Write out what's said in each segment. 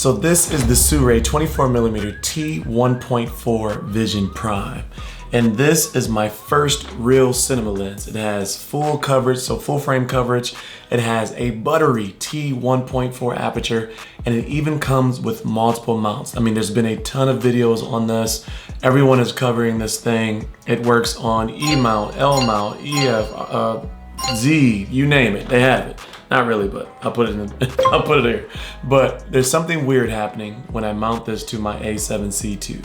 So this is the Sirui 24mm T1.4 Vision Prime. And this is my first real cinema lens. It has full coverage, so full frame coverage. It has a buttery T1.4 aperture, and it even comes with multiple mounts. I mean, there's been a ton of videos on this. Everyone is covering this thing. It works on E mount, L mount, EF, Z, you name it, they have it. Not really, but I'll put it in, I'll put it here. But there's something weird happening when I mount this to my A7C II.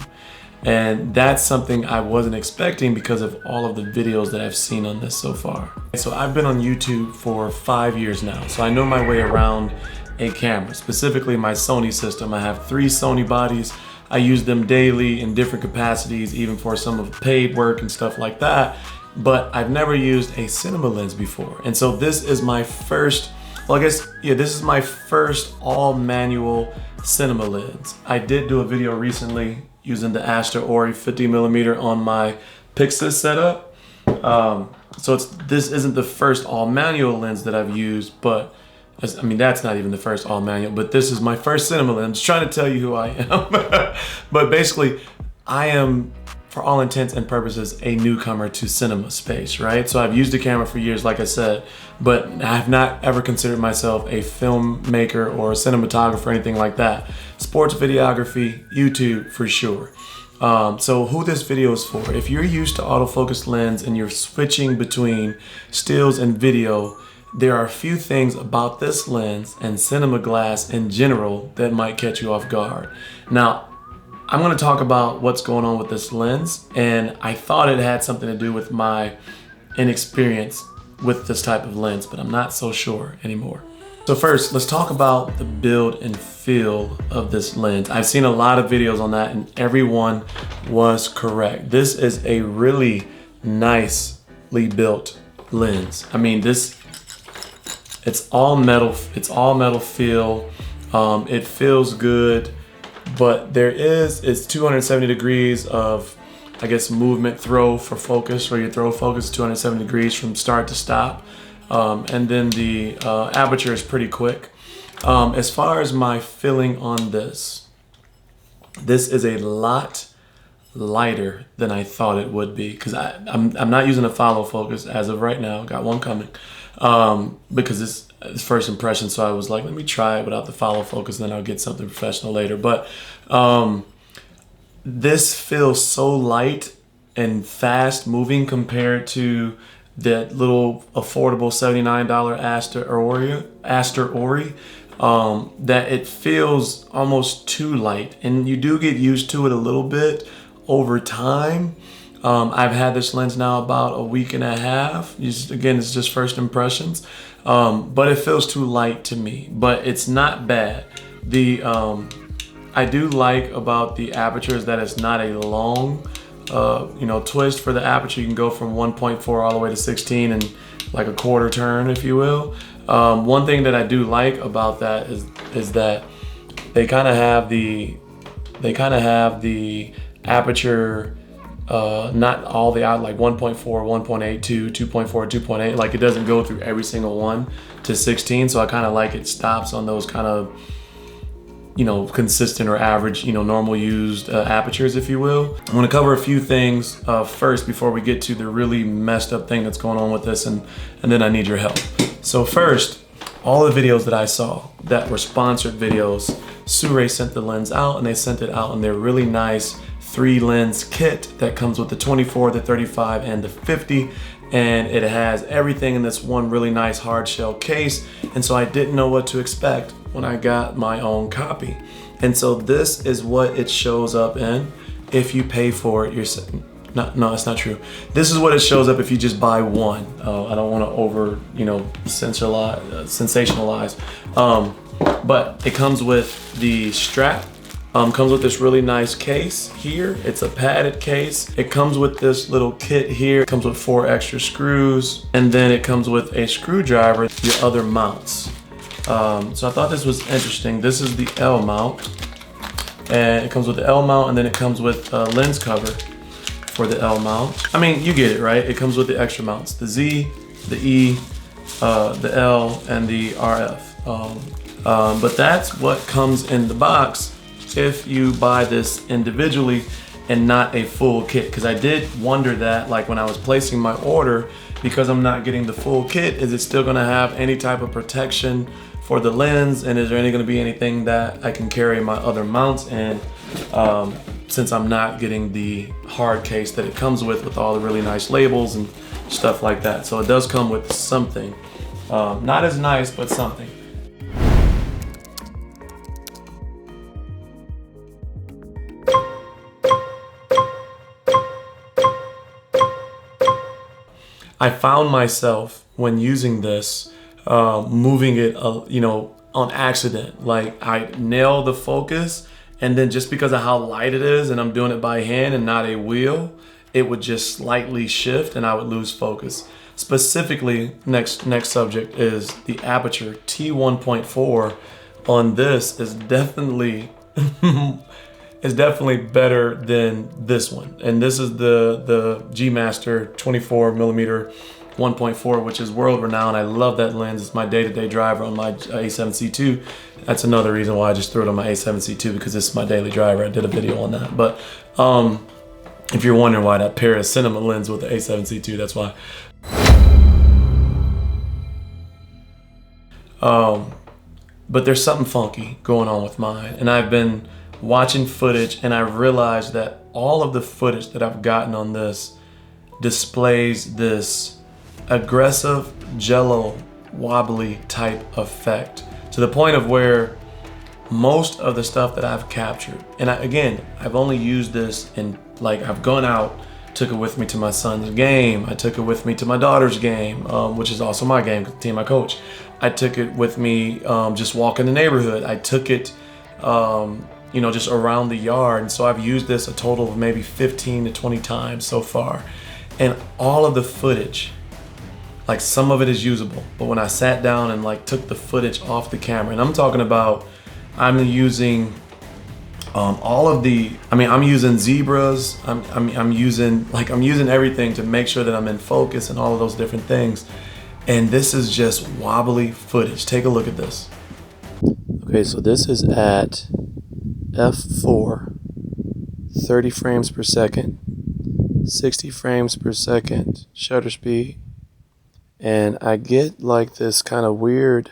And that's something I wasn't expecting because of all of the videos that I've seen on this so far. So I've been on YouTube for 5 years now, so I know my way around a camera, specifically my Sony system. I have 3 Sony bodies. I use them daily in different capacities, even for some of the paid work and stuff like that. But I've never used a cinema lens before. And so this is my first, well, I guess, yeah, this is my first all manual cinema lens. I did do a video recently using the Aster Ori 50mm on my Pixis setup. So this isn't the first all manual lens that I've used, but I mean, that's not even the first all manual, but this is my first cinema lens. I'm just trying to tell you who I am. But basically, I am, for all intents and purposes, a newcomer to cinema space, right? So I've used the camera for years, like I said, but I have not ever considered myself a filmmaker or a cinematographer or anything like that. Sports videography, YouTube for sure. So who this video is for, if you're used to autofocus lens and you're switching between stills and video, there are a few things about this lens and cinema glass in general that might catch you off guard. Now, I'm going to talk about what's going on with this lens, and I thought it had something to do with my inexperience with this type of lens, but I'm not so sure anymore. So first, let's talk about the build and feel of this lens. I've seen a lot of videos on that, and everyone was correct. This is a really nicely built lens. I mean, it's all metal feel. It feels good. But it's 270 degrees of, I guess, movement throw for focus, or your throw focus 270 degrees from start to stop. And then the aperture is pretty quick. As far as my feeling on this is a lot lighter than I thought it would be, because I'm not using a follow focus as of right now. Got one coming, because it's first impression, so I was like, let me try it without the follow focus, and then I'll get something professional later. But this feels so light and fast moving compared to that little affordable $79 Aster Ori, that it feels almost too light, and you do get used to it a little bit over time. I've had this lens now about a week and a half. Again, it's just first impressions. But it feels too light to me, but it's not bad. I do like about the aperture is that it's not a long, twist for the aperture. You can go from 1.4 all the way to 16 in like a quarter turn, if you will. One thing that I do like about that is that they kind of have the aperture, not all the out, like 1.4, 1.8, 2, 2.4, 2.8, like it doesn't go through every single one to 16. So I kind of like it stops on those kind of, consistent or average, normal used apertures, if you will. I'm gonna cover a few things first before we get to the really messed up thing that's going on with this, and then I need your help. So first, all the videos that I saw that were sponsored videos, Sirui sent the lens out, and they sent it out in their really nice 3 lens kit that comes with the 24, the 35, and the 50, and it has everything in this one really nice hard shell case. And so I didn't know what to expect when I got my own copy. And so this is what it shows up in if you pay for it yourself. No, it's not true. This is what it shows up if you just buy one. I don't want to over, sensationalize. But it comes with the strap. Comes with this really nice case here. It's a padded case. It comes with this little kit here. It comes with 4 extra screws, and then it comes with a screwdriver, your other mounts. So I thought this was interesting. This is the L mount, and it comes with the L mount, and then it comes with a lens cover for the L mount. I mean, you get it, right? It comes with the extra mounts, the Z, the E, the L, and the RF. But that's what comes in the box if you buy this individually and not a full kit. Because I did wonder that, like when I was placing my order, because I'm not getting the full kit, is it still gonna have any type of protection for the lens? And is there gonna be anything that I can carry my other mounts in? Since I'm not getting the hard case that it comes with all the really nice labels and stuff like that. So it does come with something. Not as nice, but something. I found myself, when using this, moving it, on accident. Like I nail the focus, and then just because of how light it is, and I'm doing it by hand and not a wheel, it would just slightly shift and I would lose focus. Specifically, next subject is the aperture. T1.4 on this is definitely better than this one. And this is the G Master 24mm 1.4, which is world renowned. I love that lens. It's my day-to-day driver on my A7C II. That's another reason why I just threw it on my A7C II, because this is my daily driver. I did a video on that. But if you're wondering why that pair of cinema lens with the A7C II, that's why. But there's something funky going on with mine. And I've been watching footage, and I realized that all of the footage that I've gotten on this displays this aggressive jello wobbly type effect, to the point of where most of the stuff that I've captured, and I've only used this in, like, I've gone out, took it with me to my son's game, I took it with me to my daughter's game, which is also my game, the team I coach. I took it with me just walking the neighborhood. I took it just around the yard. And so I've used this a total of maybe 15 to 20 times so far. And all of the footage, like some of it is usable, but when I sat down and like took the footage off the camera, and I'm talking about, I'm using I'm using zebras, I'm using everything to make sure that I'm in focus and all of those different things. And this is just wobbly footage. Take a look at this. Okay, so this is at f4, 30 frames per second, 60 frames per second shutter speed, and I get like this kind of weird,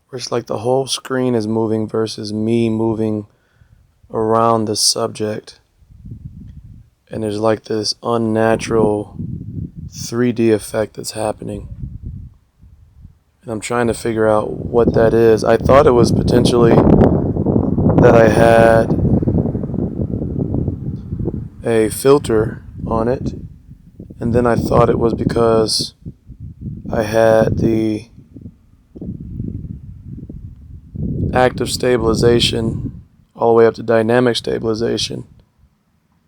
where it's like the whole screen is moving versus me moving around the subject, and there's like this unnatural 3D effect that's happening. And I'm trying to figure out what that is. I thought it was potentially that I had a filter on it, and then I thought it was because I had the active stabilization all the way up to dynamic stabilization.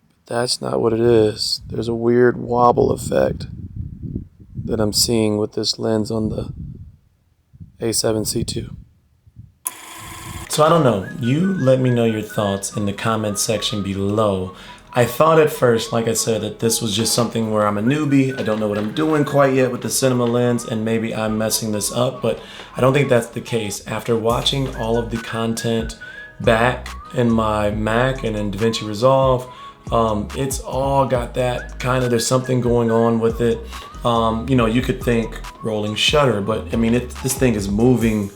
But that's not what it is. There's a weird wobble effect that I'm seeing with this lens on the A7C II. So I don't know, you let me know your thoughts in the comment section below. I thought at first, like I said, that this was just something where I'm a newbie, I don't know what I'm doing quite yet with the cinema lens, and maybe I'm messing this up, but I don't think that's the case. After watching all of the content back in my Mac and in DaVinci Resolve, it's all got that kind of, there's something going on with it. You could think rolling shutter, but I mean, this thing is moving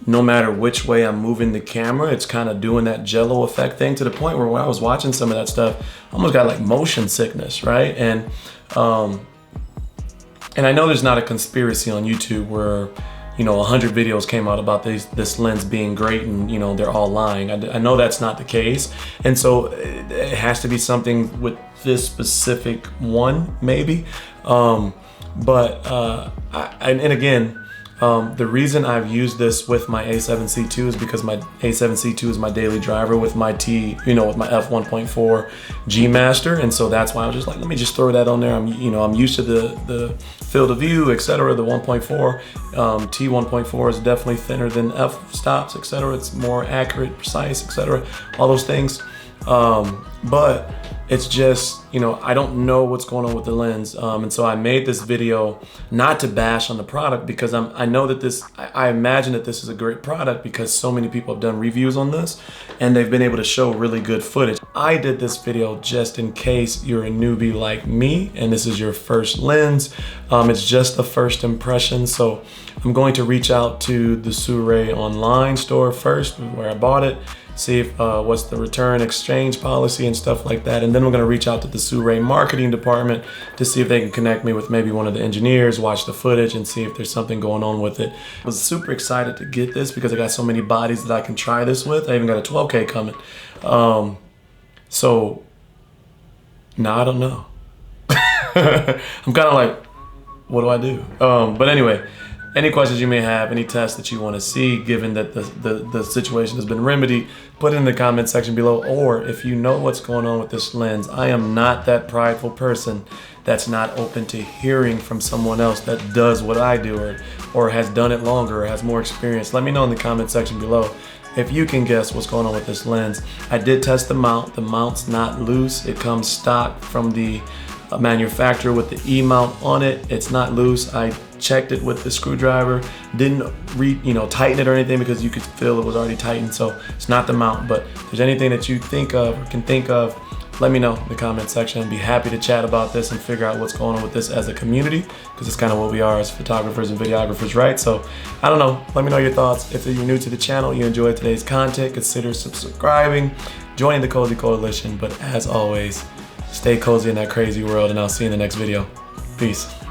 no matter which way I'm moving the camera. It's kind of doing that jello effect thing, to the point where when I was watching some of that stuff, I almost got like motion sickness, right? And I know there's not a conspiracy on YouTube where 100 videos came out about this lens being great and they're all lying. I know that's not the case, and so it has to be something with this specific one, maybe. The reason I've used this with my A7C II is because my A7C II is my daily driver with my with my f1.4 G Master, and so that's why I was just like, let me just throw that on there. I'm used to the field of view, etc. The 1.4 T1.4 is definitely thinner than f stops, etc. It's more accurate, precise, etc. All those things. But it's just, you know, I don't know what's going on with the lens. And so I made this video not to bash on the product, because I know that I imagine that this is a great product because so many people have done reviews on this and they've been able to show really good footage. I did this video just in case you're a newbie like me and this is your first lens. It's just the first impression. So I'm going to reach out to the Sirui online store first, where I bought it, see if what's the return exchange policy and stuff like that. And then we're gonna reach out to the Sirui marketing department to see if they can connect me with maybe one of the engineers, watch the footage and see if there's something going on with it. I was super excited to get this because I got so many bodies that I can try this with. I even got a 12K coming. So now I don't know. I'm kind of like, what do I do? But anyway, any questions you may have, any tests that you want to see, given that the situation has been remedied, put it in the comment section below. Or if you know what's going on with this lens, I am not that prideful person that's not open to hearing from someone else that does what I do, or has done it longer, or has more experience. Let me know in the comment section below if you can guess what's going on with this lens. I did test the mount. The mount's not loose. It comes stock from the manufacturer with the E-mount on it. It's not loose. I checked it with the screwdriver, didn't tighten it or anything because you could feel it was already tightened. So it's not the mount. But if there's anything that you think of or can think of, let me know in the comment section. I'd be happy to chat about this and figure out what's going on with this as a community, because it's kind of what we are as photographers and videographers, right? So I don't know, let me know your thoughts. If you're new to the channel, you enjoyed today's content, consider subscribing, joining the Cozy Coalition. But as always, stay cozy in that crazy world, and I'll see you in the next video. Peace.